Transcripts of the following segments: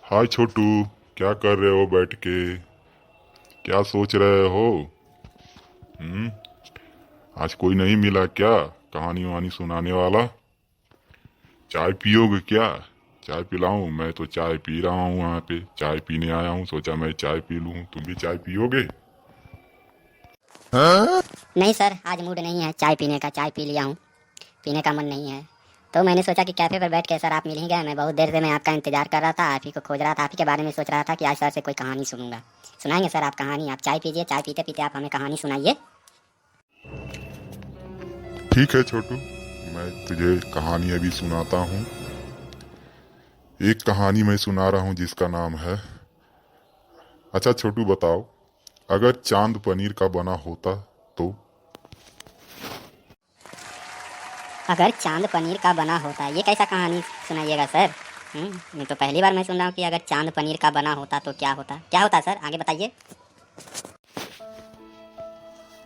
हाय छोटू। क्या कर रहे हो बैठ के? क्या सोच रहे हो? हम्म। आज कोई नहीं मिला क्या? कहानी वहानी सुनाने वाला? चाय पियोगे क्या? चाय पिलाऊं? मैं तो चाय पी रहा हूँ, वहाँ पे चाय पीने आया हूँ, सोचा मैं चाय पी लूँ। तुम भी चाय पियोगे? नहीं सर, आज मूड नहीं है चाय पीने का। चाय पी लिया हूँ, पीने का मन नहीं है। तो मैंने सोचा कि कैफ़े पर बैठ के सर आप मिल ही गए। मैं बहुत देर से मैं आपका इंतजार कर रहा था, आप ही को खोज रहा था, आप ही के बारे में सोच रहा था कि आज सर से कोई कहानी सुनूंगा। सुनाएंगे सर आप कहानी? आप चाय पीजिए, चाय पीते पीते आप हमें कहानी सुनाइए। ठीक है छोटू, मैं तुझे कहानी अभी सुनाता हूँ। एक कहानी मैं सुना रहा हूँ जिसका नाम है। अच्छा छोटू बताओ, अगर चांद पनीर का बना होता तो? अगर चांद पनीर का बना होता, ये कैसा कहानी सुनाइएगा सर? मैं तो पहली बार मैं सुन रहा हूँ कि अगर चांद पनीर का बना होता तो क्या होता। क्या होता सर, आगे बताइए।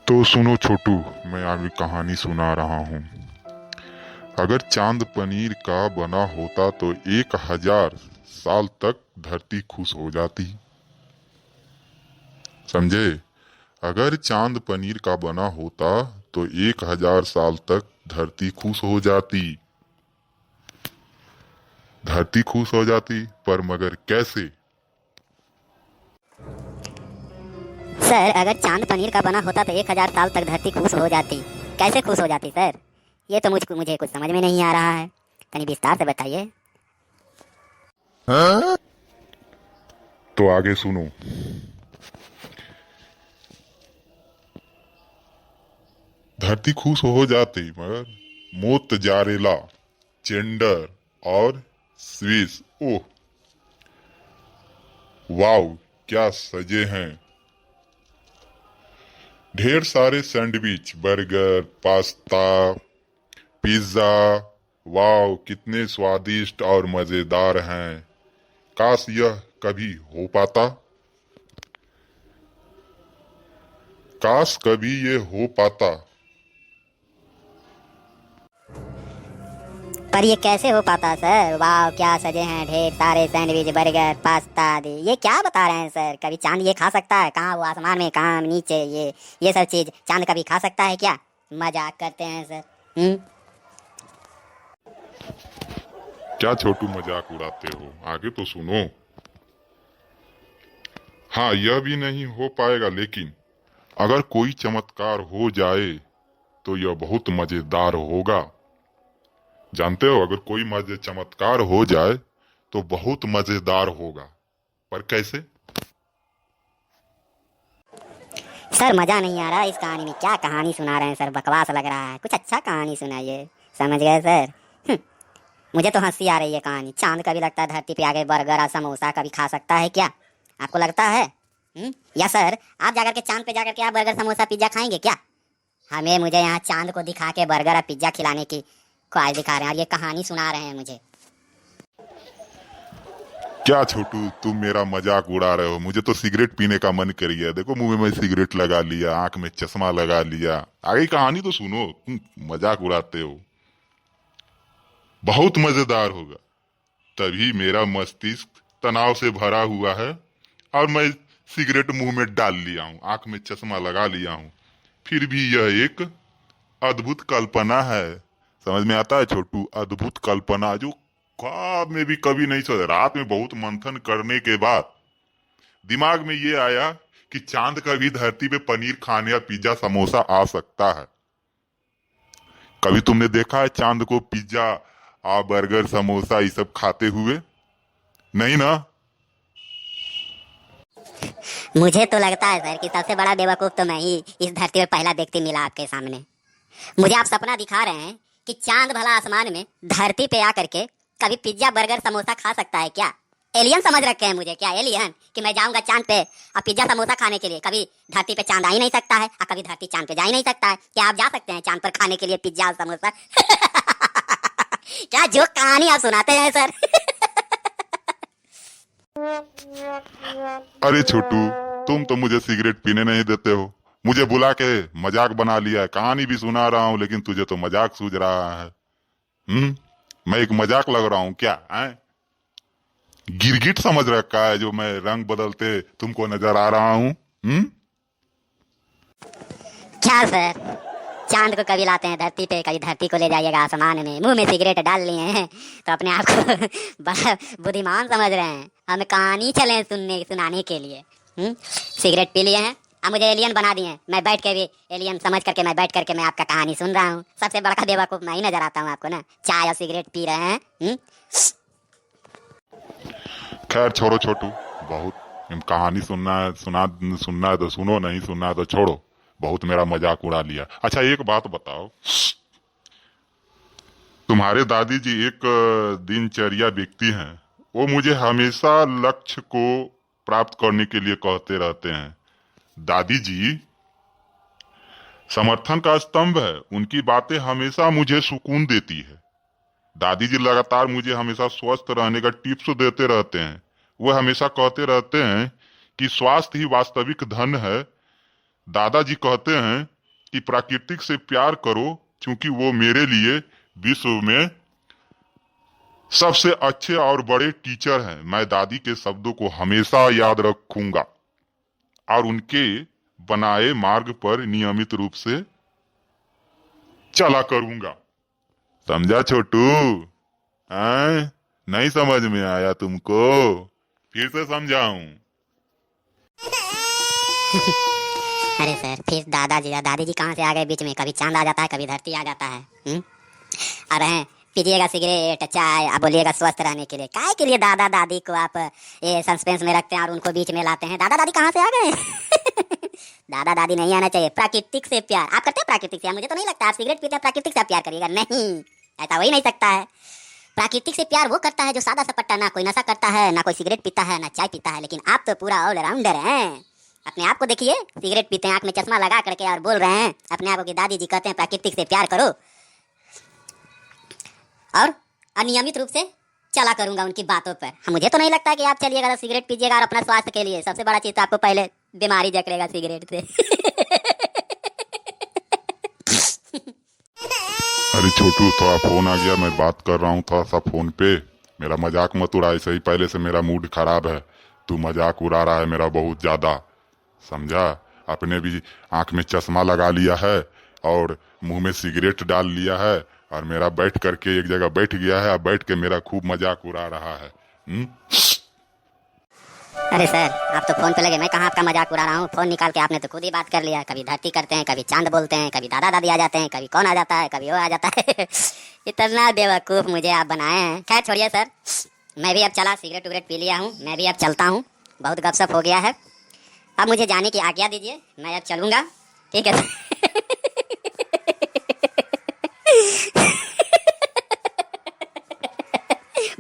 तो सुनो छोटू, मैं अभी कहानी सुना रहा हूँ। अगर चांद पनीर का बना होता तो 1000 साल तक धरती खुश हो जाती। समझे? अगर चांद पनीर का बना होता तो 1000 साल तक धरती खुश हो जाती। धरती खुश हो जाती, पर मगर कैसे? सर अगर चांद पनीर का बना होता तो 1000 साल तक धरती खुश हो जाती। कैसे खुश हो जाती सर? ये तो मुझे कुछ समझ में नहीं आ रहा है, तनी विस्तार से बताइए। तो आगे सुनो। धरती खुश हो जाती, मगर मोत्जारेला, चेंडर और स्विस, ओह वाव, क्या सजे हैं। ढेर सारे सैंडविच, बर्गर, पास्ता, पिज्जा, वाव कितने स्वादिष्ट और मजेदार हैं। काश यह कभी हो पाता। काश कभी ये हो पाता। पर ये कैसे हो पाता सर? वाह क्या सजे हैं, ढेर सारे सैंडविच, बर्गर, पास्ता आदि। ये क्या बता रहे हैं सर? कभी चांद ये खा सकता है? कहाँ वो आसमान में, कहाँ नीचे? ये सब चीज चांद कभी खा सकता है क्या? मजाक करते हैं सर। क्या छोटू मजाक उड़ाते हो? आगे तो सुनो। हाँ, यह भी नहीं हो पाएगा, लेकिन अगर कोई चमत्कार हो जाए तो यह बहुत मजेदार होगा। जानते हो, अगर कोई मजे चमत्कार हो जाए तो बहुत मजेदार होगा। पर कैसे? सर मजा नहीं आ रहा इस कहानी में। क्या कहानी सुना रहे हैं सर? बकवास लग रहा है, कुछ अच्छा कहानी सुनाइए। समझ गए सर? मुझे तो हंसी आ रही है कहानी। चांद कभी लगता है धरती पे आके बर्गर और समोसा कभी खा सकता है क्या? आपको लगता है? या सर आप जाकर के चांद पे जाकर के आप बर्गर समोसा पिज्जा खाएंगे क्या? हमें मुझे यहाँ चांद को दिखा के बर्गर और पिज्जा खिलाने की ख्वाहिश दिखा रहे हैं, और ये कहानी सुना रहे हैं मुझे। क्या छोटू, तुम मेरा मजाक उड़ा रहे हो? मुझे तो सिगरेट पीने का मन कर गया। देखो, मुंह में मैं सिगरेट लगा लिया, आंख में चश्मा लगा लिया। आगे कहानी तो सुनो, तुम मजाक उड़ाते हो। बहुत मजेदार होगा। तभी मेरा मस्तिष्क तनाव से भरा हुआ है और मैं सिगरेट मुंह में डाल लिया हूँ, आंख में चश्मा लगा लिया हूँ। फिर भी यह एक अद्भुत कल्पना है। समझ में आता है छोटू? अद्भुत कल्पना जो ख्वाब में भी कभी नहीं सोचा। रात में बहुत मंथन करने के बाद दिमाग में ये आया कि चांद का भी धरती पे पनीर खाने या पिज्जा समोसा आ सकता है। कभी तुमने देखा है चांद को पिज्जा बर्गर समोसा ये सब खाते हुए? नहीं ना? मुझे तो लगता है सर कि सबसे बड़ा बेवकूफ़ तो मैं ही इस धरती पर पहला व्यक्ति मिला आपके सामने। मुझे आप सपना दिखा रहे हैं कि चांद भला आसमान में धरती पे आकर के कभी पिज्जा बर्गर समोसा खा सकता है क्या? एलियन समझ रखे हैं मुझे क्या? एलियन कि मैं जाऊंगा चांद पे और पिज्जा समोसा खाने के लिए? कभी धरती पे चांद आ ही नहीं सकता है और कभी धरती चांद पे जा ही नहीं सकता है। क्या आप जा सकते हैं चांद पर खाने के लिए पिज्जा और समोसा? क्या जो कहानी आप सुनाते हैं सर। अरे छोटू, तुम तो मुझे सिगरेट पीने नहीं देते हो। मुझे बुला के मजाक बना लिया है। कहानी भी सुना रहा हूँ, लेकिन तुझे तो मजाक सूझ रहा है। मैं एक मजाक लग रहा हूँ क्या? गिरगिट समझ रखा है जो मैं रंग बदलते तुमको नजर आ रहा हूँ? क्या सर, चांद को कभी लाते हैं धरती पे, कभी धरती को ले जाइएगा आसमान में। मुंह में सिगरेट डाल लिए हैं तो अपने आप को बड़ा बुद्धिमान समझ रहे हैं। हमें कहानी चले सुनाने के लिए। सिगरेट पी लिए हैं, अब मुझे एलियन बना दिए हैं। मैं बैठ के भी एलियन समझ करके मैं बैठ करके मैं आपका कहानी सुन रहा हूँ। सबसे बड़ा बेवकूफ मैं ही नजर आता हूँ आपको ना, चाय और सिगरेट पी रहे हैं। खैर छोड़ो छोटू, बहुत कहानी सुनना है तो सुनो, नहीं सुनना है तो छोड़ो। बहुत मेरा मजाक उड़ा लिया। अच्छा एक बात बताओ, तुम्हारे दादी जी एक दिनचर्या व्यक्ति हैं। वो मुझे हमेशा लक्ष्य को प्राप्त करने के लिए कहते रहते हैं। दादी जी समर्थन का स्तंभ है। उनकी बातें हमेशा मुझे सुकून देती है। दादी जी लगातार मुझे हमेशा स्वस्थ रहने का टिप्स देते रहते हैं। वह हमेशा कहते रहते हैं कि स्वास्थ्य ही वास्तविक धन है। दादाजी कहते हैं कि प्राकृतिक से प्यार करो, क्योंकि वो मेरे लिए विश्व में सबसे अच्छे और बड़े टीचर हैं। मैं दादी के शब्दों को हमेशा याद रखूंगा और उनके बनाए मार्ग पर नियमित रूप से चला करूंगा। समझा छोटू? नहीं समझ में आया तुमको? फिर से समझाऊं? अरे सर, फिर दादी जी कहाँ से आ गए बीच में? कभी चांद आ जाता है, कभी धरती आ जाता है। अब हैं पीजिएगा सिगरेट चाय, आप बोलिएगा स्वस्थ रहने के लिए। काय के लिए दादा दादी को आप ये सस्पेंस में रखते हैं और उनको बीच में लाते हैं? दादा दादी कहाँ से आ गए? दादा दादी नहीं आना चाहिए। प्राकृतिक से प्यार आप करते हैं? प्राकृतिक से? मुझे तो नहीं लगता आप सिगरेट पीते हैं प्राकृतिक से प्यार करिएगा। नहीं, ऐसा हो ही नहीं सकता है। प्राकृतिक से प्यार वो करता है जो सादा सपट्टा, ना कोई नशा करता है, ना कोई सिगरेट पीता है, ना चाय पीता है। लेकिन आप तो पूरा ऑलराउंडर हैं। अपने आप को देखिए, सिगरेट पीते हैं, आंख में चश्मा लगा करके और बोल रहे हैं अपने आप को कि दादी जी कहते हैं प्राकृतिक से प्यार करो और अनियमित रूप से चला करूंगा उनकी बातों पर। मुझे तो नहीं लगता कि आप चलिएगा तो सिगरेट पीजिएगा और अपना स्वास्थ्य के लिए। सबसे बड़ा चीज तो आपको पहले बीमारी जकड़ेगा सिगरेट से। अरे छोटू, थोड़ा फोन आ गया, मैं बात कर रहा हूँ थोड़ा सा फोन पे। मेरा मजाक मत उड़ा, ऐसे ही पहले से मेरा मूड खराब है। तू मजाक उड़ा रहा है मेरा बहुत ज्यादा, समझा? अपने भी आंख में चश्मा लगा लिया है और मुंह में सिगरेट डाल लिया है और मेरा बैठ करके एक जगह बैठ गया है। अब बैठ के मेरा खूब मजाक उड़ा रहा है। अरे सर, आप तो फोन पे लगे, मैं कहाँ आपका मजाक उड़ा रहा हूँ। फोन निकाल के आपने तो खुद ही बात कर लिया। कभी धरती करते हैं, कभी चांद बोलते हैं, कभी दादा दादी आ जाते हैं, कभी कौन आ जाता है, कभी वो आ जाता है। इतना बेवकूफ मुझे आप बनाए हैं। खैर छोड़िए सर, मैं भी अब चला, सिगरेट उगरेट पी लिया हूँ, मैं भी अब चलता हूँ। बहुत गपशप हो गया है, अब मुझे जाने की आज्ञा दीजिए, मैं अब चलूंगा। ठीक है सर।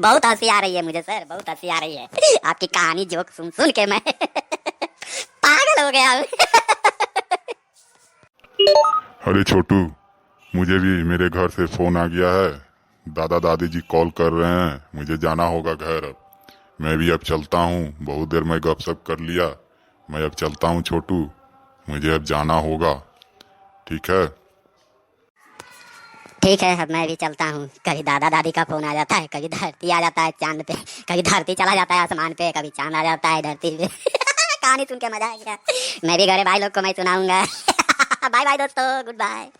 बहुत हंसी आ रही है मुझे सर, बहुत हंसी आ रही है। आपकी कहानी जोक सुन सुन के मैं पागल हो गया हूँ। अरे छोटू, मुझे भी मेरे घर से फोन आ गया है। दादा दादी जी कॉल कर रहे हैं, मुझे जाना होगा घर। अब मैं भी अब चलता हूँ। बहुत देर में गपशप कर लिया, मैं अब चलता हूँ छोटू, मुझे अब जाना होगा। ठीक है? ठीक है, अब मैं भी चलता हूँ। कभी दादा दादी का फोन आ जाता है, कभी धरती आ जाता है चांद पे, कभी धरती चला जाता है आसमान पे, कभी चांद आ जाता है धरती पे। कहानी सुन के मजा आ गया। मैं भी घरे भाई लोग को मैं सुनाऊंगा। बाय बाय दोस्तों, गुड बाय।